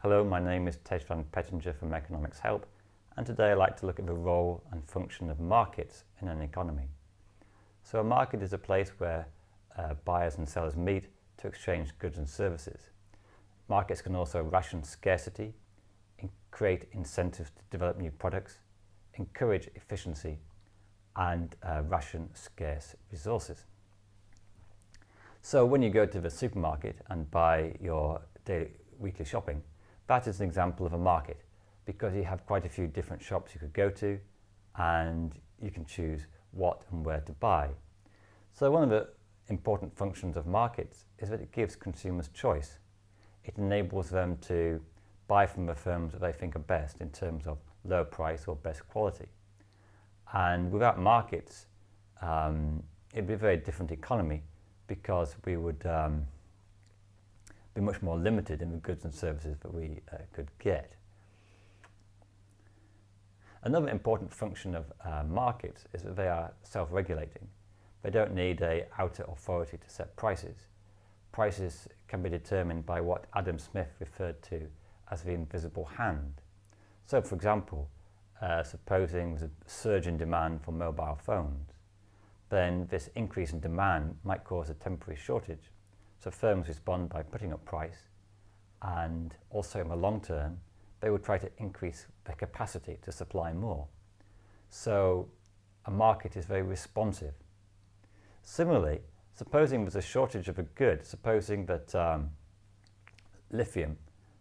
Hello, my name is Tej van Pettinger from Economics Help, and today I'd like to look at the role and function of markets in an economy. So a market is a place where buyers and sellers meet to exchange goods and services. Markets can also ration scarcity, create incentives to develop new products, encourage efficiency, and ration scarce resources. So when you go to the supermarket and buy your weekly shopping, that is an example of a market because you have quite a few different shops you could go to and you can choose what and where to buy. So one of the important functions of markets is that it gives consumers choice. It enables them to buy from the firms that they think are best in terms of low price or best quality. And without markets, it'd be a very different economy because we would be much more limited in the goods and services that we could get. Another important function of markets is that they are self-regulating. They don't need an outer authority to set prices. Prices can be determined by what Adam Smith referred to as the invisible hand. So for example, supposing there's a surge in demand for mobile phones, then this increase in demand might cause a temporary shortage. So firms respond by putting up price, and also in the long term, they will try to increase their capacity to supply more. So a market is very responsive. Similarly, supposing there's a shortage of a good, supposing that lithium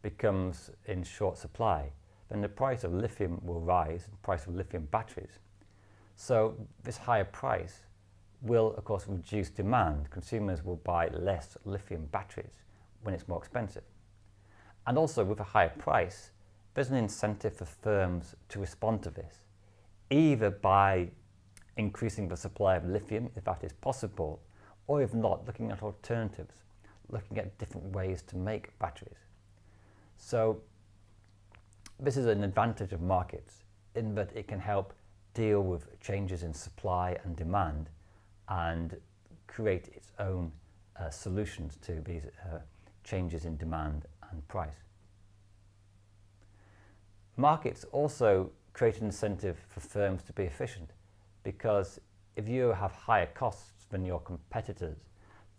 becomes in short supply, then the price of lithium will rise, the price of lithium batteries. So this higher price will of course reduce demand. Consumers will buy less lithium batteries when it's more expensive. And also with a higher price, there's an incentive for firms to respond to this, either by increasing the supply of lithium if that is possible, or if not, looking at alternatives, looking at different ways to make batteries. So this is an advantage of markets in that it can help deal with changes in supply and demand and create its own solutions to these changes in demand and price. Markets also create an incentive for firms to be efficient, because if you have higher costs than your competitors,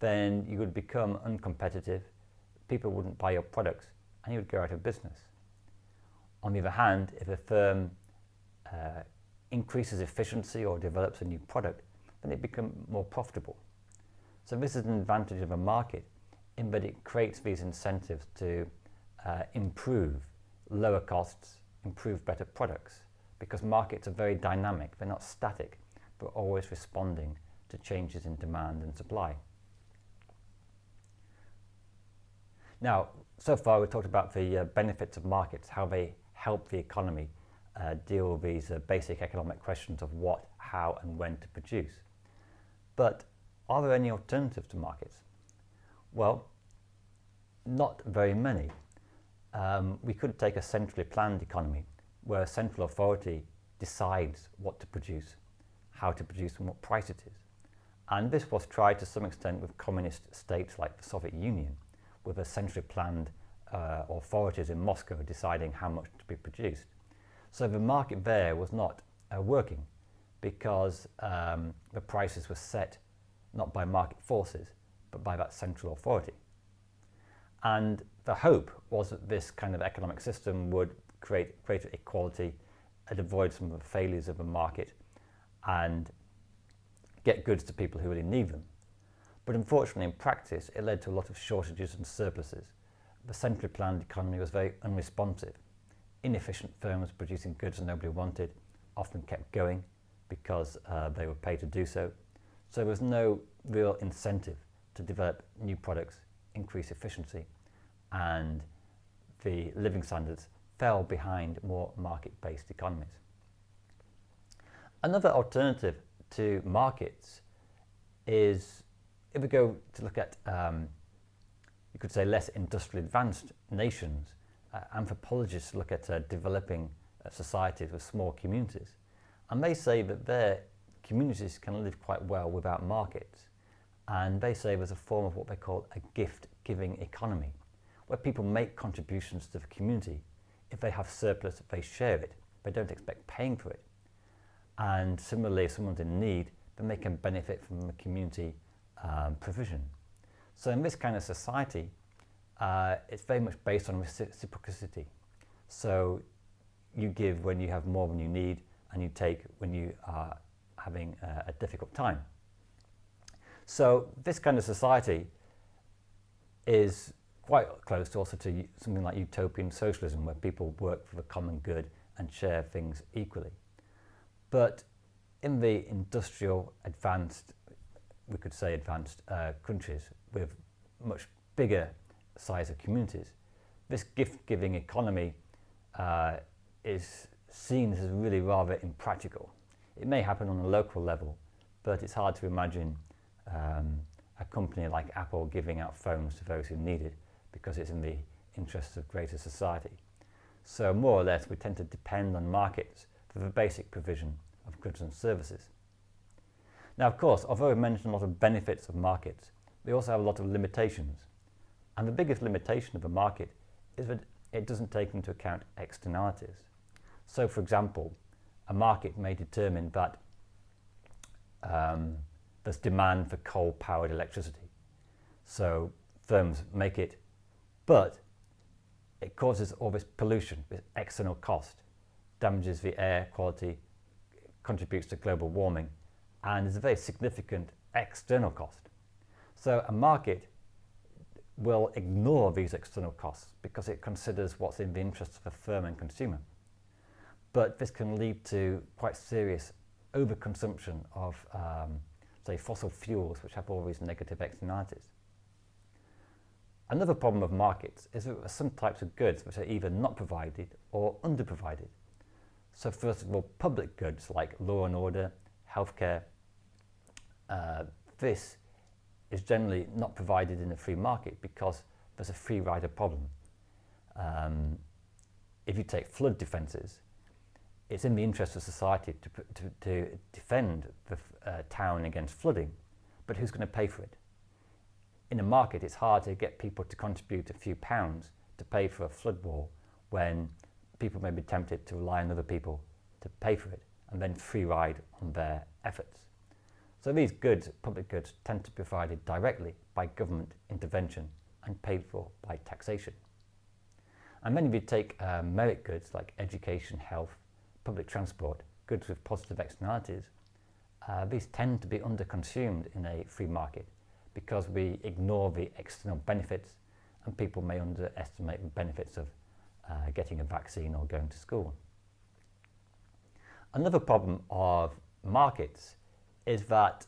then you would become uncompetitive, people wouldn't buy your products, and you would go out of business. On the other hand, if a firm increases efficiency or develops a new product, then it becomes more profitable. So this is an advantage of a market in that it creates these incentives to improve lower costs, improve better products, because markets are very dynamic, they're not static, they're always responding to changes in demand and supply. Now, so far we've talked about the benefits of markets, how they help the economy deal with these basic economic questions of what, how and when to produce. But are there any alternatives to markets? Well, not very many. We could take a centrally planned economy where a central authority decides what to produce, how to produce and what price it is. And this was tried to some extent with communist states like the Soviet Union, with a centrally planned authorities in Moscow deciding how much to be produced. So the market there was not working because the prices were set not by market forces, but by that central authority. And the hope was that this kind of economic system would create greater equality and avoid some of the failures of the market and get goods to people who really need them. But unfortunately, in practice, it led to a lot of shortages and surpluses. The centrally planned economy was very unresponsive. Inefficient firms producing goods that nobody wanted often kept going because they were paid to do so. So there was no real incentive to develop new products, increase efficiency, and the living standards fell behind more market-based economies. Another alternative to markets is, if we go to look at, you could say, less industrially advanced nations, anthropologists look at developing societies with small communities, and they say that their communities can live quite well without markets, and they say there's a form of what they call a gift-giving economy, where people make contributions to the community. If they have surplus, they share it. They don't expect paying for it. And similarly, if someone's in need, then they can benefit from the community provision. So in this kind of society, it's very much based on reciprocity. So you give when you have more than you need, and you take when you are having a difficult time. So this kind of society is quite close also to something like utopian socialism, where people work for the common good and share things equally. But in the industrial, advanced, we could say advanced countries with much bigger size of communities, this gift-giving economy is seen as really rather impractical. It may happen on a local level, but it's hard to imagine a company like Apple giving out phones to those who need it because it's in the interests of greater society. So more or less we tend to depend on markets for the basic provision of goods and services. Now of course, although we mentioned a lot of benefits of markets, they also have a lot of limitations. And the biggest limitation of a market is that it doesn't take into account externalities. So for example, a market may determine that there's demand for coal-powered electricity. So firms make it, but it causes all this pollution, this external cost, damages the air quality, contributes to global warming, and is a very significant external cost. So a market will ignore these external costs because it considers what's in the interest of the firm and consumer. But this can lead to quite serious overconsumption of, say, fossil fuels, which have all these negative externalities. Another problem of markets is that there are some types of goods which are either not provided or underprovided. So first of all, public goods like law and order, healthcare, this is generally not provided in a free market because there's a free rider problem. If you take flood defences, it's in the interest of society to defend the town against flooding, but who's going to pay for it? In a market, it's hard to get people to contribute a few pounds to pay for a flood wall when people may be tempted to rely on other people to pay for it and then free ride on their efforts. So these goods, public goods, tend to be provided directly by government intervention and paid for by taxation. And then if you take merit goods like education, health, public transport, goods with positive externalities, these tend to be underconsumed in a free market because we ignore the external benefits, and people may underestimate the benefits of getting a vaccine or going to school. Another problem of markets is that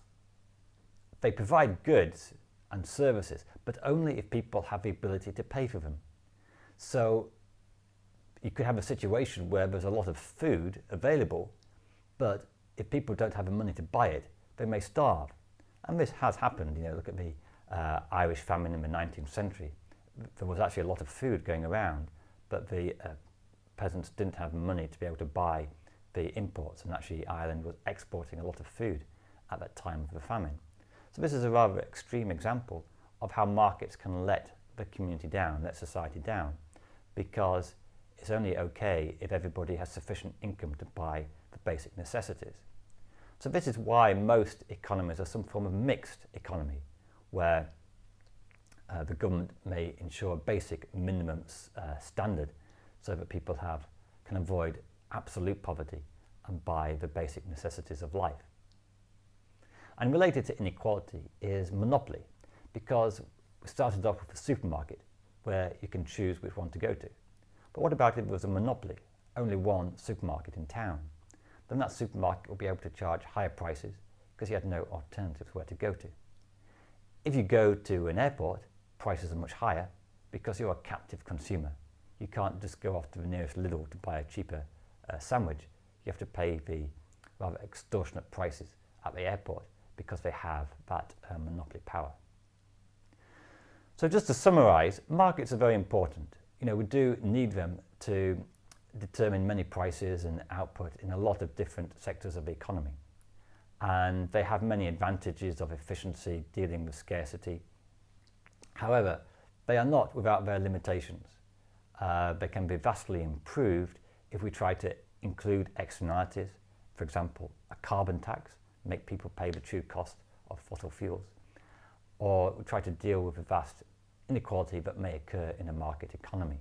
they provide goods and services, but only if people have the ability to pay for them. So you could have a situation where there's a lot of food available, but if people don't have the money to buy it, they may starve. And this has happened. You know, look at the Irish famine in the 19th century. There was actually a lot of food going around, but the peasants didn't have money to be able to buy the imports, and actually Ireland was exporting a lot of food at that time of the famine. So this is a rather extreme example of how markets can let the community down, let society down, because it's only okay if everybody has sufficient income to buy the basic necessities. So this is why most economies are some form of mixed economy, where the government may ensure a basic minimum standard so that people can avoid absolute poverty and buy the basic necessities of life. And related to inequality is monopoly, because we started off with a supermarket where you can choose which one to go to. But what about if there was a monopoly, only one supermarket in town? Then that supermarket will be able to charge higher prices because you had no alternatives where to go to. If you go to an airport, prices are much higher because you're a captive consumer. You can't just go off to the nearest Lidl to buy a cheaper sandwich. You have to pay the rather extortionate prices at the airport because they have that monopoly power. So just to summarize, markets are very important. You know, we do need them to determine many prices and output in a lot of different sectors of the economy. And they have many advantages of efficiency, dealing with scarcity. However, they are not without their limitations. They can be vastly improved if we try to include externalities, for example, a carbon tax, make people pay the true cost of fossil fuels, or we try to deal with the vast inequality that may occur in a market economy.